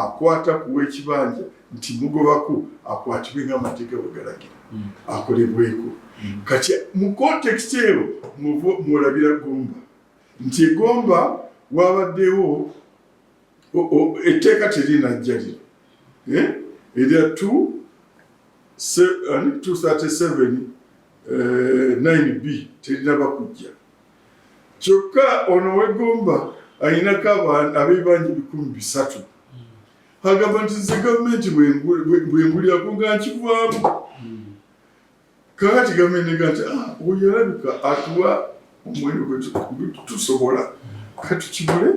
akwata kuwa ekibanja nti mugobako akwatibwe ng'amateeka bwe galagira akolebweko. Kati mu context eyo mwolabira Gomba nti Gomba wabaddewo etteeka terinajja lino erya 237 9B terinaba kujja. Kyokka ono w'Egomba alinako ab'ebibanja 300. Agamba nti nze gavumenti bwengulirako nga nkivaamu. Kakati gavumenti ega nti oyo alabika atuwa omuwendo gwe tusobola katukigule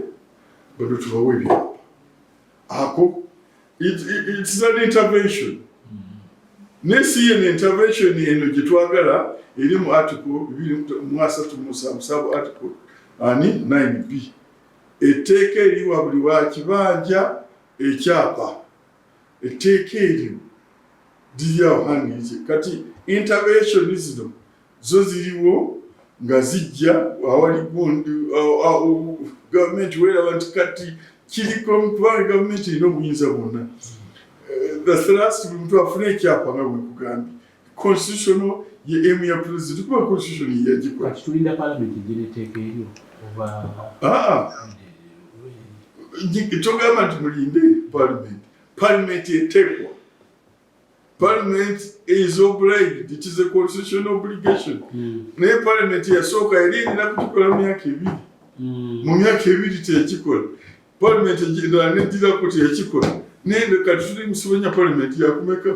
bado tubawe ebyapa. Ako it's an intervention. Nesi ye intervention eno gye twagala eri mu article 237 article 9B. Etteeka eriwa buli wa kibanja ekyapa. Etteeka eryo liryawo hangi. Kati intervention zino zo ziriwo nga zijja awali gavumenti weeraba nti kati kiriko kubanga gavumenti erina obuyinza bwonna. The thrust buli muntu afuna ekyapa nga bwe kugambye. Constitutional ye emu ya president kuba constitution yagikola. Kati tulinda parliament ejjira etteeka eryo oba togamba nti mulinde parliament eteekwa. Parliament is obliged. It is a constitutional obligation. Naye parliament yasooka yali erina kukikola mu myaka 2. Mu myaka 2 tekikola. Parliament neddirako tekikola. Nende kati tuli musobonya parliament yakumeka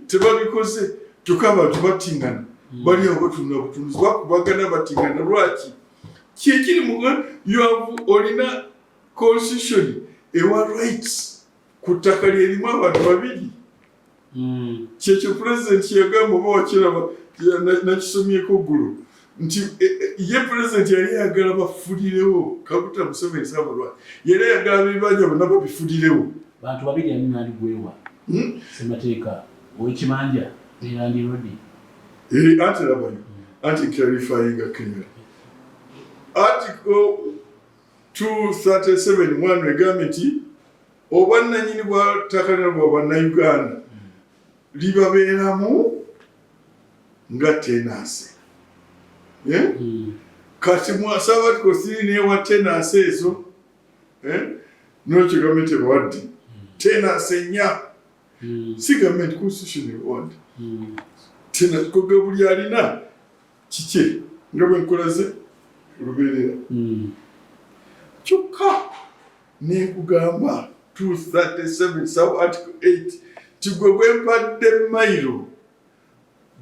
tebabikoze. Kyokka abantu batingana. Bali awo batunda butunuzi bakubagana batingana. Lwaki? Kyekiri mu olina constitution ewa rights ku ttaka lyerimu abantu babiri. Kyekyo president yagamba oba wakiraba nakisomyeko ggulo nti ye president yali yagala bafulirewo Kaguta Museveni Ssaabawala yali yagala bibanja bonna babifulirewo. Bantu babiri ani gwewa Ssemateeka ow'ekibanja Land Road anti labayo anti clarifying clear. Article 237 egamba nti obwannannyini bwa ttaka lino bwa bannayuganda libabeeramu nga tenancy. Kati mwasaba tukosiri newa tenancy ezo n'ekyo gavumenti ebawadde tenancy nya si gavumenti constitution ebawadde tenancy koga buli alina kike nga bwe nkolaze lubeerera. Kyokka nekugamba 237 sub article 8 tigwe gwempadde mayiro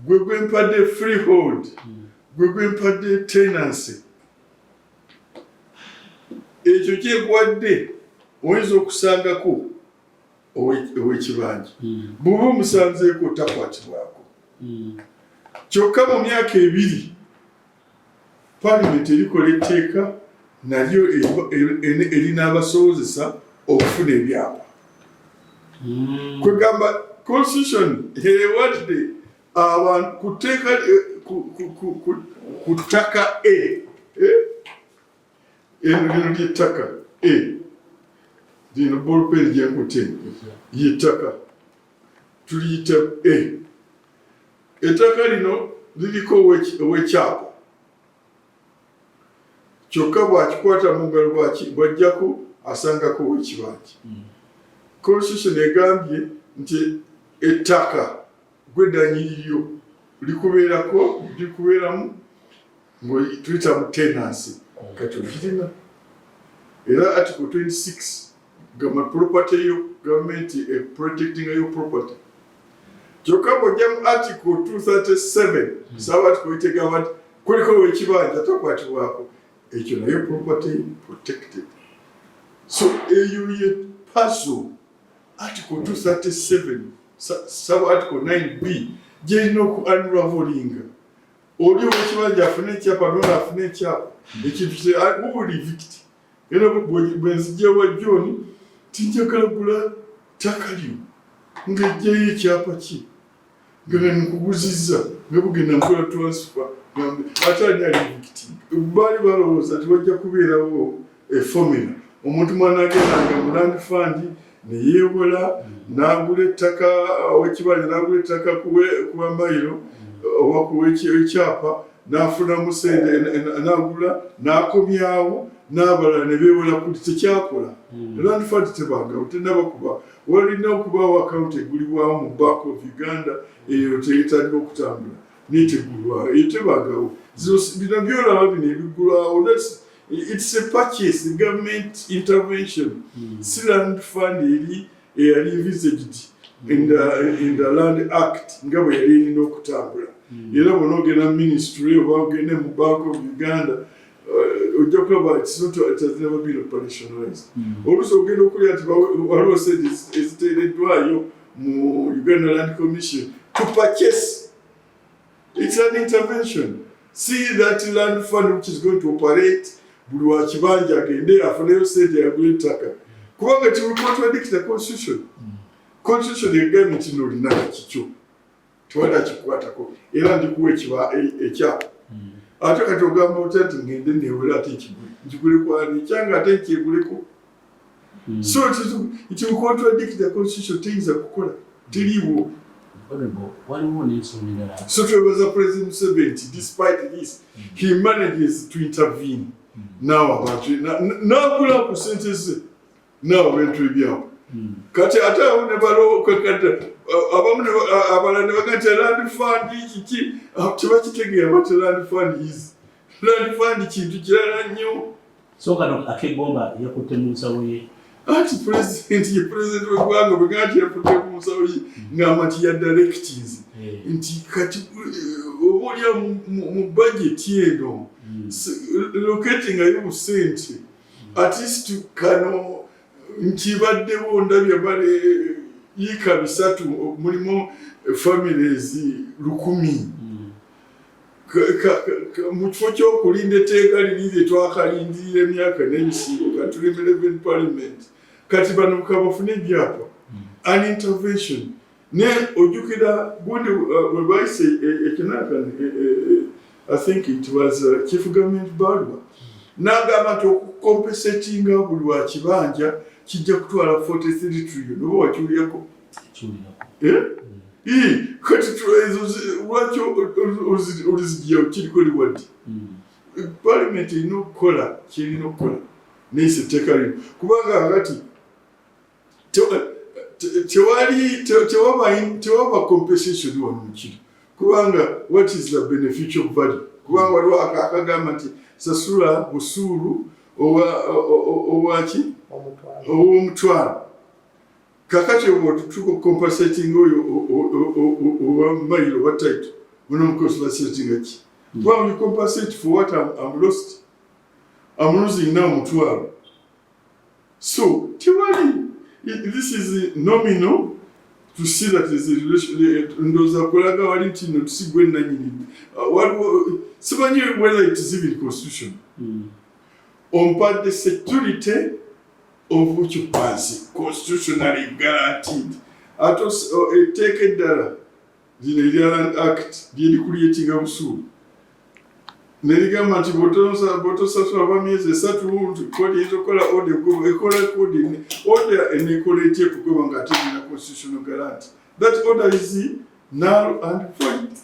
gwe gwempadde freehold gwe gwempadde tenancy ekyo kyegwadde oyinza okusangako ow'ekibanja bw'oba omusanzeeko takwatibwako. Kyokka mu myaka 2 parliament erikola etteeka nalyo erina abasobozesa okufuna ebyapa. Kwegamba constitution ewadde abantu kuteeka ku ttaka lino ly'ettaka lino ballpen gyenkute y'ettaka tuliyita ettaka lino liriko ow'ekyapa. Kyokka bw'akikwata mu ngalo bw'ajjako asangako ow'ekibanja. Constitution egambye nti ettaka gw'eddanyiriro likubeeramu tuyita mu tenancy. Kati okirina era article 26 gama property yo government protecting your property. Kyokka bw'ojja mu article 237 saba article etegamba nti kuliko ow'ekibanja takwatibwako. Ekyo naye property protected. So eyo ye puzzle article 237 sub article 9B gyerina oku-unravelinga. Oli ow'ekibanja afune ekyapa n'ono afune ekyapa ekintu buli victi. Era bwenzijjawa John tinjagala gula ttaka lyo ng'ejjayo ekyapa ki nga nkuguzizza nga bugenda nkola transfer ate ani ali victi. Baali balowooza tibajja kubeerawo formula omuntu mwana agendanga mu land fund ne yeewola n'agula ettaka ow'ekibanja n'agula ettaka kuwa mayiro oba kuwa ekyapa n'afunamu sente n'agula n'akomyawo n'abalala ne beewola kuti tekyakola land fund tebagawo tenabakuba walina okubaawo akawunti egulibwawo mu Bank of Uganda eyo teyetandika okutambula netegulwawo eyo tebagawo bino byolaba bino ebigulwawo it's a purchase, government intervention. Si land fund yali envisaged in the Land Act nga bwe yali erina okutambula. Era bw'ona ogenda ministry oba ogende mu Bank of Uganda ojja kulaba it has never been operationalized. Oluusi ogenda okulya nti waliwo sente eziteereddwayo mu Uganda Land Commission to purchase. It's an intervention. See that land fund which is going to operate buli wa kibanja agende afuneyo sente yagula ettaka kubanga kiwi contradict the constitution. Constitution egambye nti nolina kikyo tewali akikwatako era ndikuwa ekyapa ate kati ogamba otya nti ngende newera ate nkigule kwani kyanga ate nkyeguleko. So it will contradict the constitution. Things are kukola teliiwo. So twebaza President Museveni, despite this, he manages to intervene. Now abantu n'agula ku sente ze n'abantu ebyawo kati ate abo ne balokakata abamu abalala ne bagamba land fund kiki tebakitegeera what land fund is. Land fund kintu kirala nnyo. So kano akegomba yakutte mu nsawo ye ati president w'eggwanga bwe gati yakutte mu nsawo ye ng'ama nti ya directives nti kati oba olya mu budget eno locating ayo sente at least kano nkibaddewo ndabye bale yika 3 mulimu families 1,000 mu kifo ky'okulinda etteeka liri twakalindirira emyaka n'ebisibo kati tuli 11 parliament kati bano kabafune ebyapa an intervention ne ojjukira gundi bwe bayise ekinaka I think it was Chief Government Barwa. N'agamba nti okukompensatinga buli wa kibanja kijja kutwala 43 trillion. Oba wakiwulyako? Kati lwaki oluzijjawo kiriko liwadde? Parliament erina okukola kyerina okukola n'eyisa etteeka lino. Kubanga kati tewaba compensation wano mu kiri. Kubanga what is the beneficial value? Kubanga waliwo akagamba nti sasula busuulu owaki ow'omutwalo. Kakati otuko compensating oyo owa mayiro owa title onomcompensating ki? Kubanga you compensate for what I'm lost. I'm losing now mutwalo. So tewali this is nominal. To see that there's a relation, ndoza kulaga wali tino tusigwe nanyini. Simanyi whether it is even constitution. On part the security of occupancy, constitutionally guaranteed. Atos take a dollar, the Land Act, the creating of soul. Nerigamba nti botosasula abamyezi esatu kodi ezokola ode ekola kodi order enekola etya kugoba nga ategera constitutional guarantee. That order is null and void.